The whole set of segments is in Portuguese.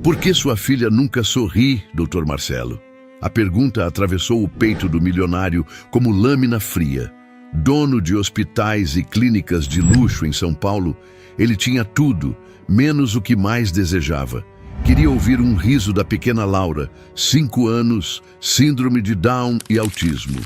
Por que sua filha nunca sorri, Dr. Marcelo? A pergunta atravessou o peito do milionário como lâmina fria. Dono de hospitais e clínicas de luxo em São Paulo, ele tinha tudo, menos o que mais desejava. Queria ouvir um riso da pequena Laura, 5 anos, síndrome de Down e autismo.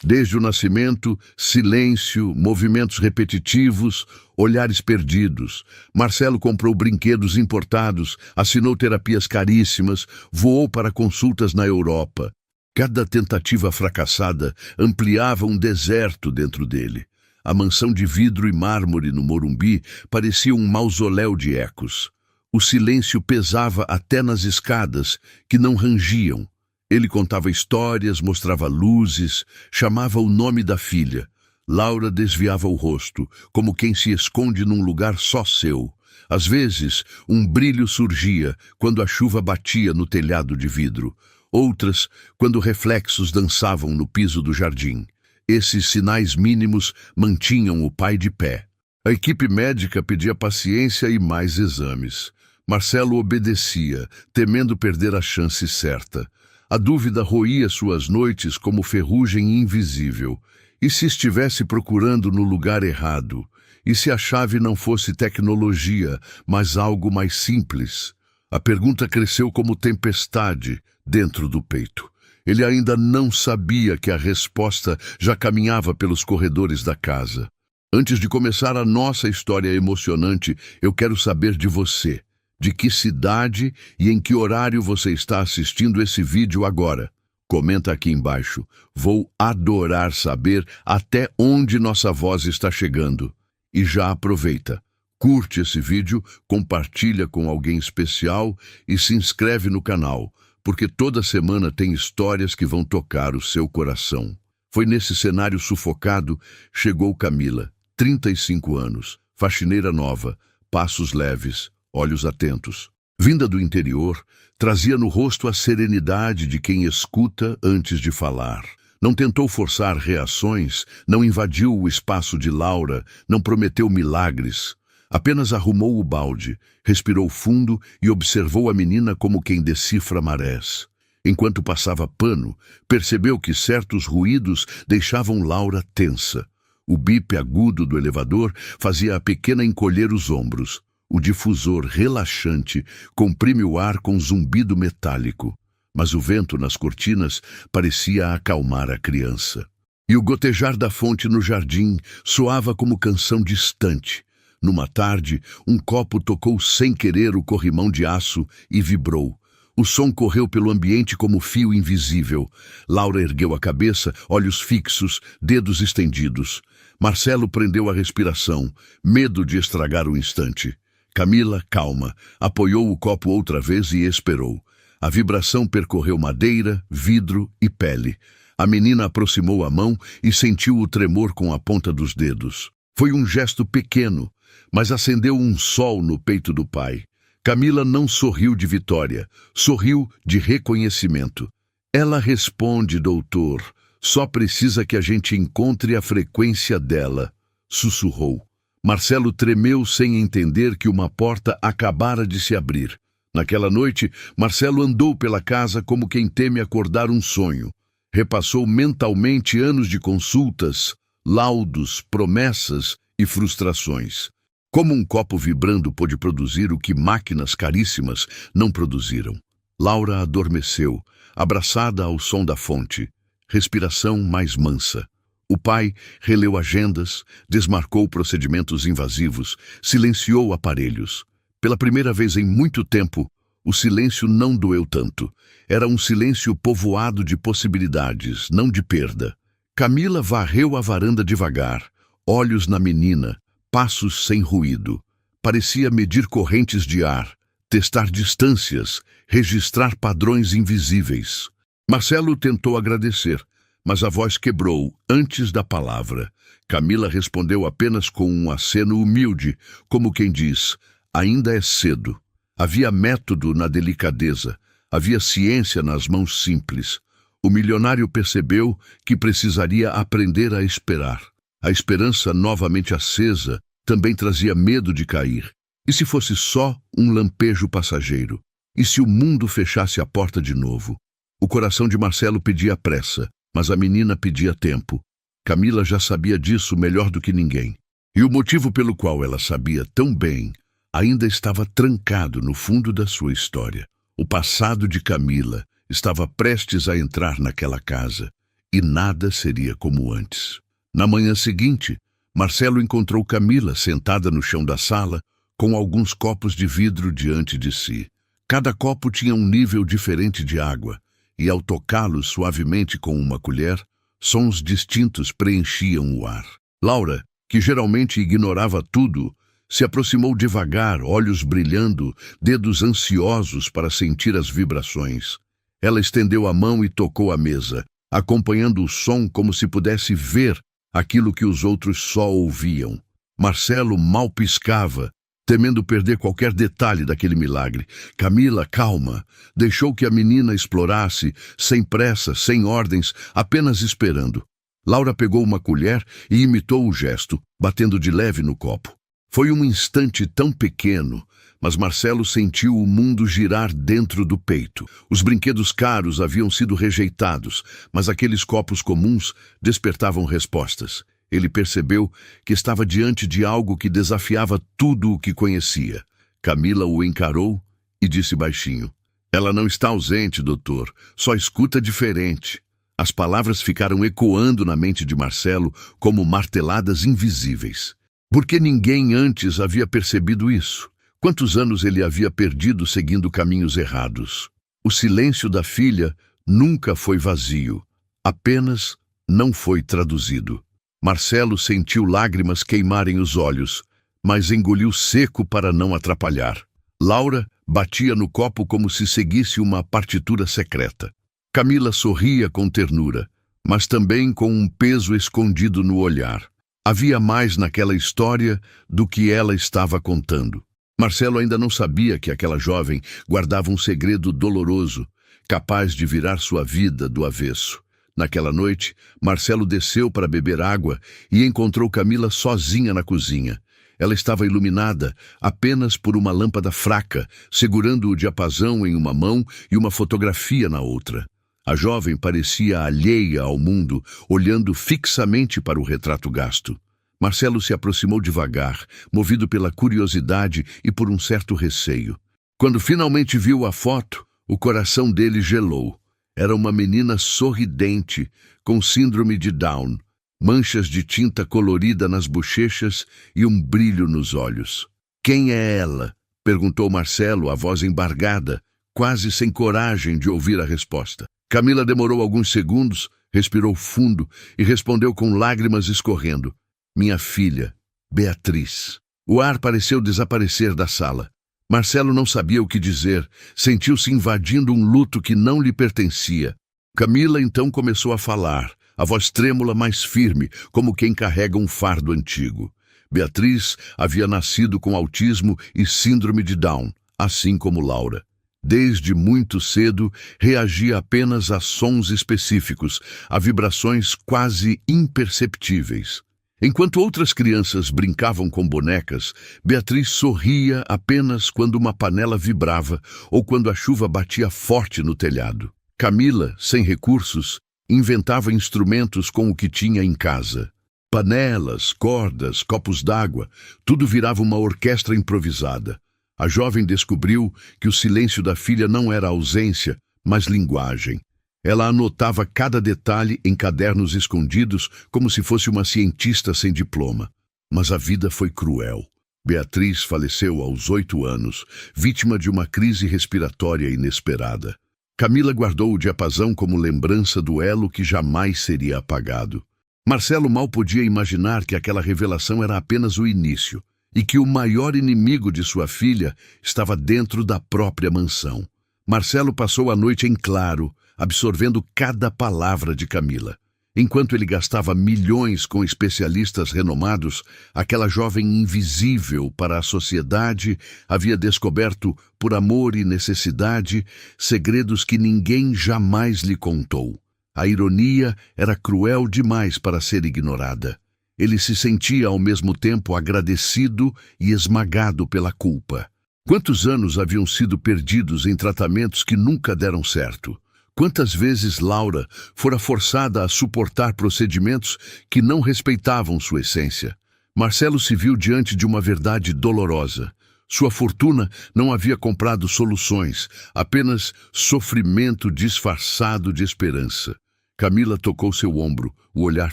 Desde o nascimento, silêncio, movimentos repetitivos, olhares perdidos. Marcelo comprou brinquedos importados, assinou terapias caríssimas, voou para consultas na Europa. Cada tentativa fracassada ampliava um deserto dentro dele. A mansão de vidro e mármore no Morumbi parecia um mausoléu de ecos. O silêncio pesava até nas escadas, que não rangiam. Ele contava histórias, mostrava luzes, chamava o nome da filha. Laura desviava o rosto, como quem se esconde num lugar só seu. Às vezes, um brilho surgia quando a chuva batia no telhado de vidro. Outras, quando reflexos dançavam no piso do jardim. Esses sinais mínimos mantinham o pai de pé. A equipe médica pedia paciência e mais exames. Marcelo obedecia, temendo perder a chance certa. A dúvida roía suas noites como ferrugem invisível. E se estivesse procurando no lugar errado? E se a chave não fosse tecnologia, mas algo mais simples? A pergunta cresceu como tempestade dentro do peito. Ele ainda não sabia que a resposta já caminhava pelos corredores da casa. Antes de começar a nossa história emocionante, eu quero saber de você. De que cidade e em que horário você está assistindo esse vídeo agora? Comenta aqui embaixo. Vou adorar saber até onde nossa voz está chegando. E já aproveita. Curte esse vídeo, compartilha com alguém especial e se inscreve no canal, porque toda semana tem histórias que vão tocar o seu coração. Foi nesse cenário sufocado, chegou Camila, 35 anos, faxineira nova, passos leves, olhos atentos. Vinda do interior, trazia no rosto a serenidade de quem escuta antes de falar. Não tentou forçar reações, não invadiu o espaço de Laura, não prometeu milagres. Apenas arrumou o balde, respirou fundo e observou a menina como quem decifra marés. Enquanto passava pano, percebeu que certos ruídos deixavam Laura tensa. O bip agudo do elevador fazia a pequena encolher os ombros. O difusor relaxante comprime o ar com zumbido metálico, mas o vento nas cortinas parecia acalmar a criança. E o gotejar da fonte no jardim soava como canção distante. Numa tarde, um copo tocou sem querer o corrimão de aço e vibrou. O som correu pelo ambiente como fio invisível. Laura ergueu a cabeça, olhos fixos, dedos estendidos. Marcelo prendeu a respiração, medo de estragar o instante. Camila, calma, apoiou o copo outra vez e esperou. A vibração percorreu madeira, vidro e pele. A menina aproximou a mão e sentiu o tremor com a ponta dos dedos. Foi um gesto pequeno, mas acendeu um sol no peito do pai. Camila não sorriu de vitória, sorriu de reconhecimento. Ela responde, doutor, só precisa que a gente encontre a frequência dela, sussurrou. Marcelo tremeu sem entender que uma porta acabara de se abrir. Naquela noite, Marcelo andou pela casa como quem teme acordar um sonho. Repassou mentalmente anos de consultas, laudos, promessas e frustrações. Como um copo vibrando pôde produzir o que máquinas caríssimas não produziram. Laura adormeceu, abraçada ao som da fonte. Respiração mais mansa. O pai releu agendas, desmarcou procedimentos invasivos, silenciou aparelhos. Pela primeira vez em muito tempo, o silêncio não doeu tanto. Era um silêncio povoado de possibilidades, não de perda. Camila varreu a varanda devagar, olhos na menina, passos sem ruído. Parecia medir correntes de ar, testar distâncias, registrar padrões invisíveis. Marcelo tentou agradecer, mas a voz quebrou antes da palavra. Camila respondeu apenas com um aceno humilde, como quem diz, ainda é cedo. Havia método na delicadeza, havia ciência nas mãos simples. O milionário percebeu que precisaria aprender a esperar. A esperança novamente acesa também trazia medo de cair. E se fosse só um lampejo passageiro? E se o mundo fechasse a porta de novo? O coração de Marcelo pedia pressa, mas a menina pedia tempo. Camila já sabia disso melhor do que ninguém. E o motivo pelo qual ela sabia tão bem ainda estava trancado no fundo da sua história. O passado de Camila estava prestes a entrar naquela casa, e nada seria como antes. Na manhã seguinte, Marcelo encontrou Camila sentada no chão da sala, com alguns copos de vidro diante de si. Cada copo tinha um nível diferente de água, e ao tocá-los suavemente com uma colher, sons distintos preenchiam o ar. Laura, que geralmente ignorava tudo, se aproximou devagar, olhos brilhando, dedos ansiosos para sentir as vibrações. Ela estendeu a mão e tocou a mesa, acompanhando o som como se pudesse ver aquilo que os outros só ouviam. Marcelo mal piscava, temendo perder qualquer detalhe daquele milagre. Camila, calma, deixou que a menina explorasse, sem pressa, sem ordens, apenas esperando. Laura pegou uma colher e imitou o gesto, batendo de leve no copo. Foi um instante tão pequeno, mas Marcelo sentiu o mundo girar dentro do peito. Os brinquedos caros haviam sido rejeitados, mas aqueles copos comuns despertavam respostas. Ele percebeu que estava diante de algo que desafiava tudo o que conhecia. Camila o encarou e disse baixinho: "Ela não está ausente, doutor, só escuta diferente." As palavras ficaram ecoando na mente de Marcelo como marteladas invisíveis. Por que ninguém antes havia percebido isso? Quantos anos ele havia perdido seguindo caminhos errados? O silêncio da filha nunca foi vazio, apenas não foi traduzido. Marcelo sentiu lágrimas queimarem os olhos, mas engoliu seco para não atrapalhar. Laura batia no copo como se seguisse uma partitura secreta. Camila sorria com ternura, mas também com um peso escondido no olhar. Havia mais naquela história do que ela estava contando. Marcelo ainda não sabia que aquela jovem guardava um segredo doloroso, capaz de virar sua vida do avesso. Naquela noite, Marcelo desceu para beber água e encontrou Camila sozinha na cozinha. Ela estava iluminada apenas por uma lâmpada fraca, segurando o diapasão em uma mão e uma fotografia na outra. A jovem parecia alheia ao mundo, olhando fixamente para o retrato gasto. Marcelo se aproximou devagar, movido pela curiosidade e por um certo receio. Quando finalmente viu a foto, o coração dele gelou. Era uma menina sorridente, com síndrome de Down, manchas de tinta colorida nas bochechas e um brilho nos olhos. "Quem é ela?" perguntou Marcelo, a voz embargada, quase sem coragem de ouvir a resposta. Camila demorou alguns segundos, respirou fundo e respondeu com lágrimas escorrendo: "Minha filha, Beatriz." O ar pareceu desaparecer da sala. Marcelo não sabia o que dizer, sentiu-se invadindo um luto que não lhe pertencia. Camila então começou a falar, a voz trêmula mais firme, como quem carrega um fardo antigo. Beatriz havia nascido com autismo e síndrome de Down, assim como Laura. Desde muito cedo, reagia apenas a sons específicos, a vibrações quase imperceptíveis. Enquanto outras crianças brincavam com bonecas, Beatriz sorria apenas quando uma panela vibrava ou quando a chuva batia forte no telhado. Camila, sem recursos, inventava instrumentos com o que tinha em casa. Panelas, cordas, copos d'água, tudo virava uma orquestra improvisada. A jovem descobriu que o silêncio da filha não era ausência, mas linguagem. Ela anotava cada detalhe em cadernos escondidos como se fosse uma cientista sem diploma. Mas a vida foi cruel. Beatriz faleceu aos 8 anos, vítima de uma crise respiratória inesperada. Camila guardou o diapasão como lembrança do elo que jamais seria apagado. Marcelo mal podia imaginar que aquela revelação era apenas o início, e que o maior inimigo de sua filha estava dentro da própria mansão. Marcelo passou a noite em claro, absorvendo cada palavra de Camila. Enquanto ele gastava milhões com especialistas renomados, aquela jovem invisível para a sociedade havia descoberto, por amor e necessidade, segredos que ninguém jamais lhe contou. A ironia era cruel demais para ser ignorada. Ele se sentia ao mesmo tempo agradecido e esmagado pela culpa. Quantos anos haviam sido perdidos em tratamentos que nunca deram certo? Quantas vezes Laura fora forçada a suportar procedimentos que não respeitavam sua essência? Marcelo se viu diante de uma verdade dolorosa. Sua fortuna não havia comprado soluções, apenas sofrimento disfarçado de esperança. Camila tocou seu ombro, o olhar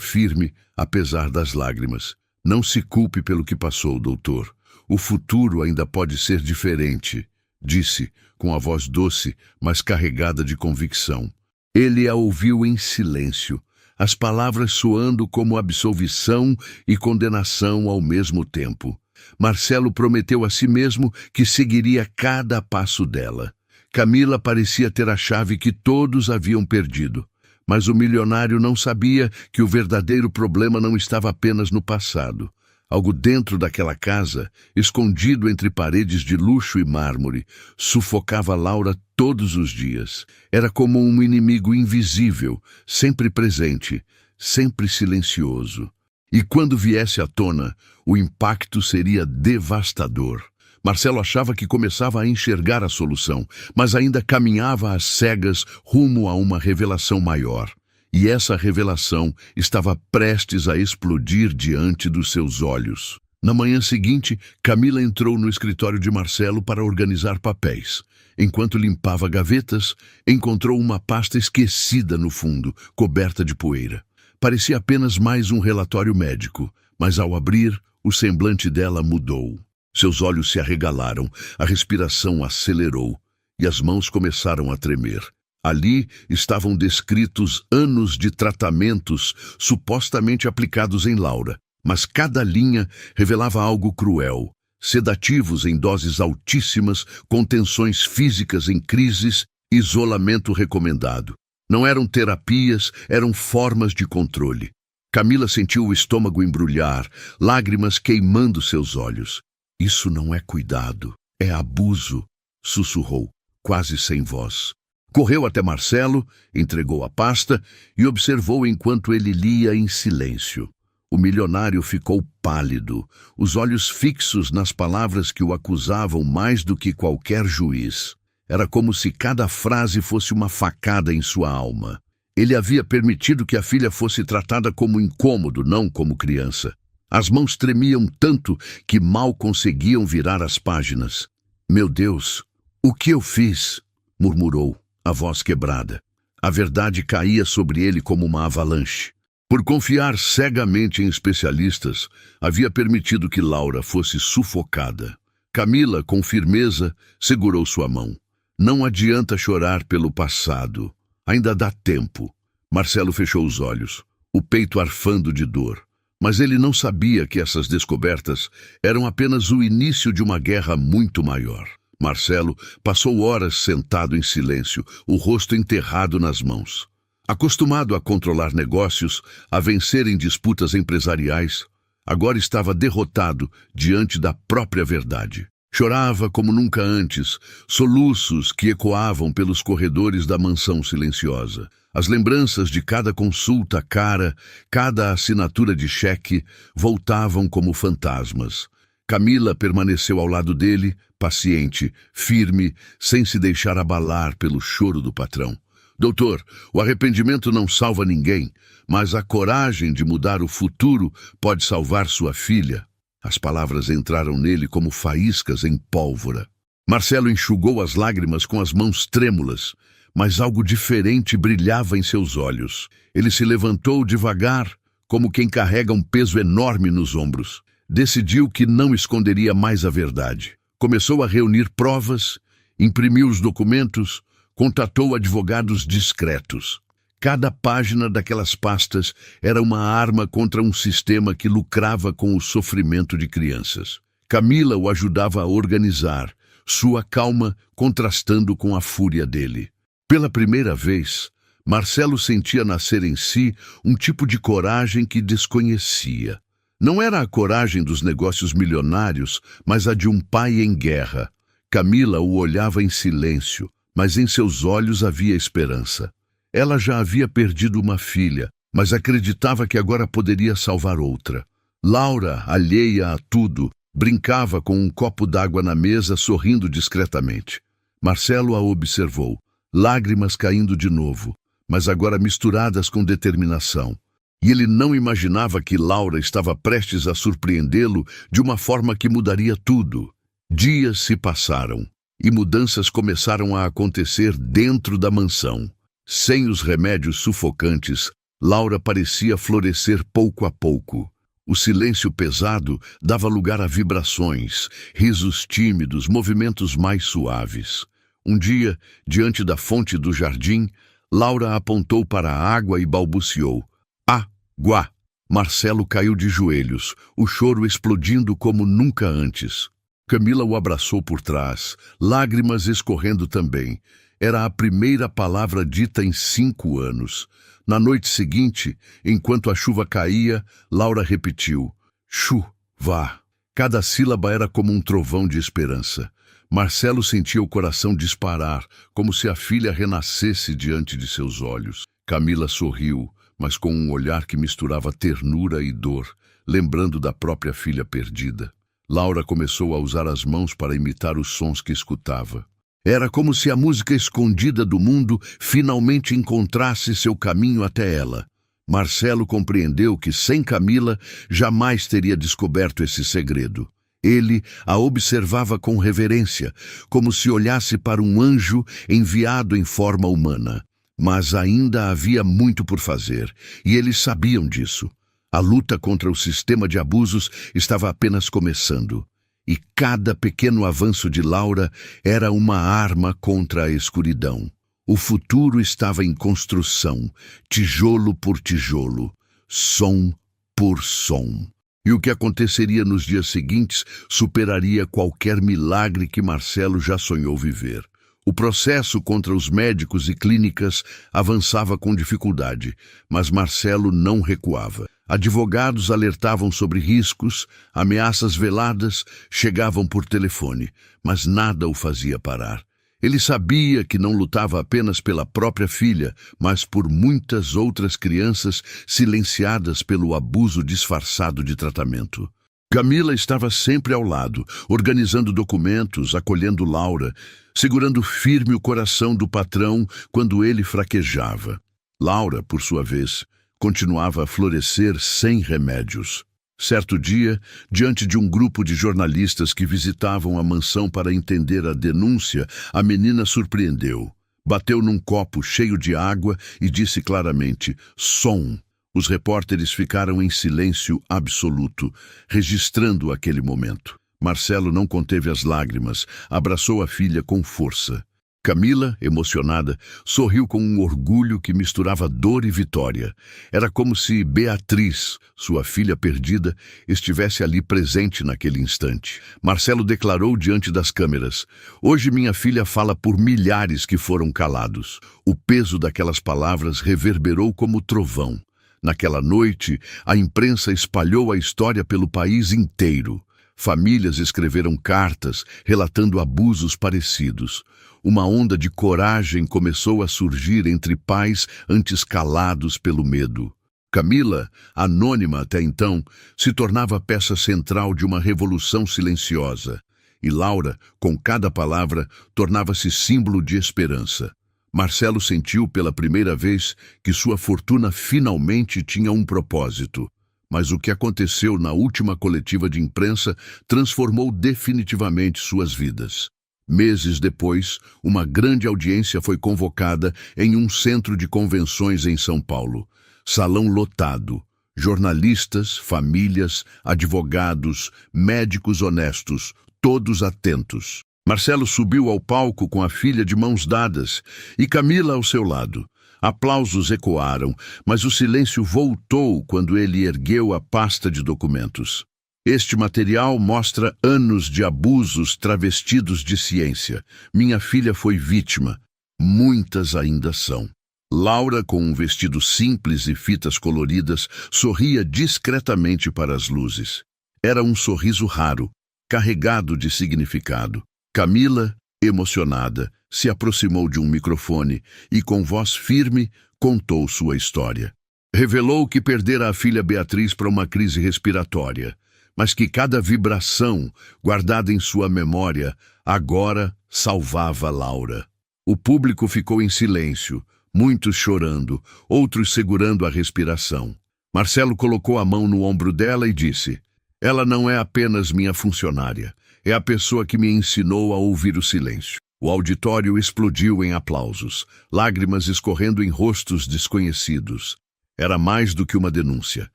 firme, apesar das lágrimas. Não se culpe pelo que passou, doutor. O futuro ainda pode ser diferente, disse, com a voz doce, mas carregada de convicção. Ele a ouviu em silêncio, as palavras soando como absolvição e condenação ao mesmo tempo. Marcelo prometeu a si mesmo que seguiria cada passo dela. Camila parecia ter a chave que todos haviam perdido. Mas o milionário não sabia que o verdadeiro problema não estava apenas no passado. Algo dentro daquela casa, escondido entre paredes de luxo e mármore, sufocava Laura todos os dias. Era como um inimigo invisível, sempre presente, sempre silencioso. E quando viesse à tona, o impacto seria devastador. Marcelo achava que começava a enxergar a solução, mas ainda caminhava às cegas rumo a uma revelação maior. E essa revelação estava prestes a explodir diante dos seus olhos. Na manhã seguinte, Camila entrou no escritório de Marcelo para organizar papéis. Enquanto limpava gavetas, encontrou uma pasta esquecida no fundo, coberta de poeira. Parecia apenas mais um relatório médico, mas ao abrir, o semblante dela mudou. Seus olhos se arregalaram, a respiração acelerou e as mãos começaram a tremer. Ali estavam descritos anos de tratamentos supostamente aplicados em Laura, mas cada linha revelava algo cruel. Sedativos em doses altíssimas, com tensões físicas em crises, isolamento recomendado. Não eram terapias, eram formas de controle. Camila sentiu o estômago embrulhar, lágrimas queimando seus olhos. Isso não é cuidado, é abuso, sussurrou, quase sem voz. Correu até Marcelo, entregou a pasta e observou enquanto ele lia em silêncio. O milionário ficou pálido, os olhos fixos nas palavras que o acusavam mais do que qualquer juiz. Era como se cada frase fosse uma facada em sua alma. Ele havia permitido que a filha fosse tratada como incômodo, não como criança. As mãos tremiam tanto que mal conseguiam virar as páginas. Meu Deus, o que eu fiz? Murmurou, a voz quebrada. A verdade caía sobre ele como uma avalanche. Por confiar cegamente em especialistas, havia permitido que Laura fosse sufocada. Camila, com firmeza, segurou sua mão. Não adianta chorar pelo passado. Ainda dá tempo. Marcelo fechou os olhos, o peito arfando de dor. Mas ele não sabia que essas descobertas eram apenas o início de uma guerra muito maior. Marcelo passou horas sentado em silêncio, o rosto enterrado nas mãos. Acostumado a controlar negócios, a vencer em disputas empresariais, agora estava derrotado diante da própria verdade. Chorava como nunca antes, soluços que ecoavam pelos corredores da mansão silenciosa. As lembranças de cada consulta cara, cada assinatura de cheque, voltavam como fantasmas. Camila permaneceu ao lado dele, paciente, firme, sem se deixar abalar pelo choro do patrão. Doutor, o arrependimento não salva ninguém, mas a coragem de mudar o futuro pode salvar sua filha. As palavras entraram nele como faíscas em pólvora. Marcelo enxugou as lágrimas com as mãos trêmulas, mas algo diferente brilhava em seus olhos. Ele se levantou devagar, como quem carrega um peso enorme nos ombros. Decidiu que não esconderia mais a verdade. Começou a reunir provas, imprimiu os documentos, contatou advogados discretos. Cada página daquelas pastas era uma arma contra um sistema que lucrava com o sofrimento de crianças. Camila o ajudava a organizar, sua calma contrastando com a fúria dele. Pela primeira vez, Marcelo sentia nascer em si um tipo de coragem que desconhecia. Não era a coragem dos negócios milionários, mas a de um pai em guerra. Camila o olhava em silêncio, mas em seus olhos havia esperança. Ela já havia perdido uma filha, mas acreditava que agora poderia salvar outra. Laura, alheia a tudo, Brincava com um copo d'água na mesa, sorrindo discretamente. Marcelo a observou, lágrimas caindo de novo, mas agora misturadas com determinação. E ele não imaginava que Laura estava prestes a surpreendê-lo de uma forma que mudaria tudo. Dias se passaram, e mudanças começaram a acontecer dentro da mansão. Sem os remédios sufocantes, Laura parecia florescer pouco a pouco. O silêncio pesado dava lugar a vibrações, risos tímidos, movimentos mais suaves. Um dia, diante da fonte do jardim, Laura apontou para a água e balbuciou: "Água!" Marcelo caiu de joelhos, o choro explodindo como nunca antes. Camila o abraçou por trás, lágrimas escorrendo também. Era a primeira palavra dita em 5 anos. Na noite seguinte, enquanto a chuva caía, Laura repetiu: "Chuva." Cada sílaba era como um trovão de esperança. Marcelo sentia o coração disparar, como se a filha renascesse diante de seus olhos. Camila sorriu, mas com um olhar que misturava ternura e dor, lembrando da própria filha perdida. Laura começou a usar as mãos para imitar os sons que escutava. Era como se a música escondida do mundo finalmente encontrasse seu caminho até ela. Marcelo compreendeu que, sem Camila, jamais teria descoberto esse segredo. Ele a observava com reverência, como se olhasse para um anjo enviado em forma humana. Mas ainda havia muito por fazer, e eles sabiam disso. A luta contra o sistema de abusos estava apenas começando, e cada pequeno avanço de Laura era uma arma contra a escuridão. O futuro estava em construção, tijolo por tijolo, som por som. E o que aconteceria nos dias seguintes superaria qualquer milagre que Marcelo já sonhou viver. O processo contra os médicos e clínicas avançava com dificuldade, mas Marcelo não recuava. Advogados alertavam sobre riscos, ameaças veladas chegavam por telefone, mas nada o fazia parar. Ele sabia que não lutava apenas pela própria filha, mas por muitas outras crianças silenciadas pelo abuso disfarçado de tratamento. Camila estava sempre ao lado, organizando documentos, acolhendo Laura, segurando firme o coração do patrão quando ele fraquejava. Laura, por sua vez, continuava a florescer sem remédios. Certo dia, diante de um grupo de jornalistas que visitavam a mansão para entender a denúncia, a menina surpreendeu. Bateu num copo cheio de água e disse claramente: "Som." Os repórteres ficaram em silêncio absoluto, registrando aquele momento. Marcelo não conteve as lágrimas, abraçou a filha com força. Camila, emocionada, sorriu com um orgulho que misturava dor e vitória. Era como se Beatriz, sua filha perdida, estivesse ali presente naquele instante. Marcelo declarou diante das câmeras: "Hoje minha filha fala por milhares que foram calados." O peso daquelas palavras reverberou como trovão. Naquela noite, a imprensa espalhou a história pelo país inteiro. Famílias escreveram cartas relatando abusos parecidos. Uma onda de coragem começou a surgir entre pais antes calados pelo medo. Camila, anônima até então, se tornava peça central de uma revolução silenciosa. E Laura, com cada palavra, tornava-se símbolo de esperança. Marcelo sentiu pela primeira vez que sua fortuna finalmente tinha um propósito. Mas o que aconteceu na última coletiva de imprensa transformou definitivamente suas vidas. Meses depois, uma grande audiência foi convocada em um centro de convenções em São Paulo. Salão lotado. Jornalistas, famílias, advogados, médicos honestos, todos atentos. Marcelo subiu ao palco com a filha de mãos dadas e Camila ao seu lado. Aplausos ecoaram, mas o silêncio voltou quando ele ergueu a pasta de documentos. Este material mostra anos de abusos travestidos de ciência. Minha filha foi vítima. Muitas ainda são. Laura, com um vestido simples e fitas coloridas, sorria discretamente para as luzes. Era um sorriso raro, carregado de significado. Camila, emocionada, se aproximou de um microfone e, com voz firme, contou sua história. Revelou que perdera a filha Beatriz para uma crise respiratória. mas que cada vibração, guardada em sua memória, agora salvava Laura. O público ficou em silêncio, muitos chorando, outros segurando a respiração. Marcelo colocou a mão no ombro dela e disse: "Ela não é apenas minha funcionária, é a pessoa que me ensinou a ouvir o silêncio." O auditório explodiu em aplausos, lágrimas escorrendo em rostos desconhecidos. Era mais do que uma denúncia,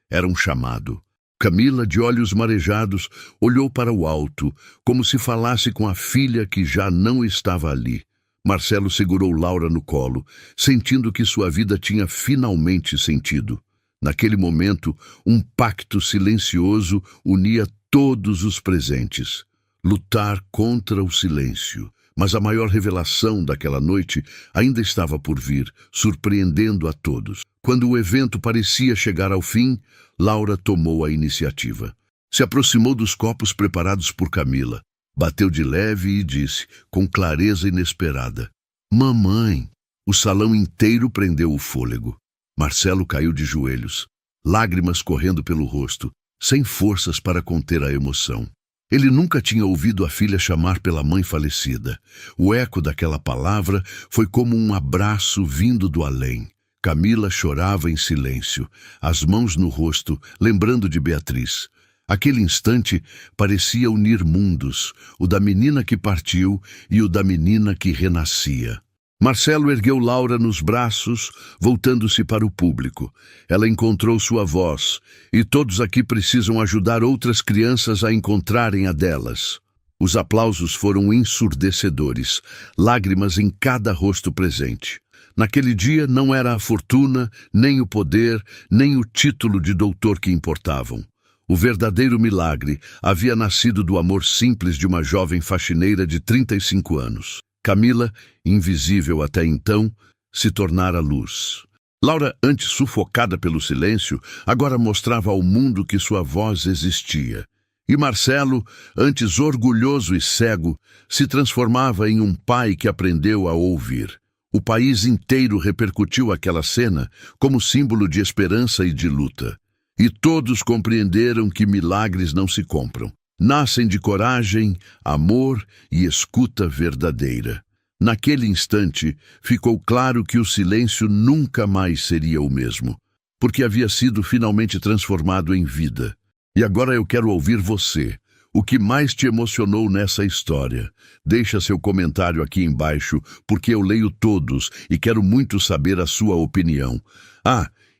era um chamado. Camila, de olhos marejados, olhou para o alto, como se falasse com a filha que já não estava ali. Marcelo segurou Laura no colo, sentindo que sua vida tinha finalmente sentido. Naquele momento, um pacto silencioso unia todos os presentes. Lutar contra o silêncio. Mas a maior revelação daquela noite ainda estava por vir, surpreendendo a todos. Quando o evento parecia chegar ao fim, Laura tomou a iniciativa. Se aproximou dos copos preparados por Camila, bateu de leve e disse, com clareza inesperada: "Mamãe." O salão inteiro prendeu o fôlego. Marcelo caiu de joelhos, lágrimas correndo pelo rosto, sem forças para conter a emoção. Ele nunca tinha ouvido a filha chamar pela mãe falecida. O eco daquela palavra foi como um abraço vindo do além. Camila chorava em silêncio, as mãos no rosto, lembrando de Beatriz. Aquele instante parecia unir mundos, o da menina que partiu e o da menina que renascia. Marcelo ergueu Laura nos braços, voltando-se para o público. Ela encontrou sua voz, e todos aqui precisam ajudar outras crianças a encontrarem a delas. Os aplausos foram ensurdecedores, lágrimas em cada rosto presente. Naquele dia não era a fortuna, nem o poder, nem o título de doutor que importavam. O verdadeiro milagre havia nascido do amor simples de uma jovem faxineira de 35 anos. Camila, invisível até então, se tornara luz. Laura, antes sufocada pelo silêncio, agora mostrava ao mundo que sua voz existia. E Marcelo, antes orgulhoso e cego, se transformava em um pai que aprendeu a ouvir. O país inteiro repercutiu aquela cena como símbolo de esperança e de luta. E todos compreenderam que milagres não se compram. Nascem de coragem, amor e escuta verdadeira. Naquele instante, ficou claro que o silêncio nunca mais seria o mesmo, porque havia sido finalmente transformado em vida. E agora eu quero ouvir você. O que mais te emocionou nessa história? Deixa seu comentário aqui embaixo, porque eu leio todos e quero muito saber a sua opinião.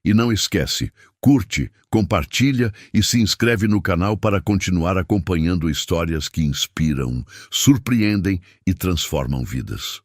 E não esquece, curte, compartilha e se inscreve no canal para continuar acompanhando histórias que inspiram, surpreendem e transformam vidas.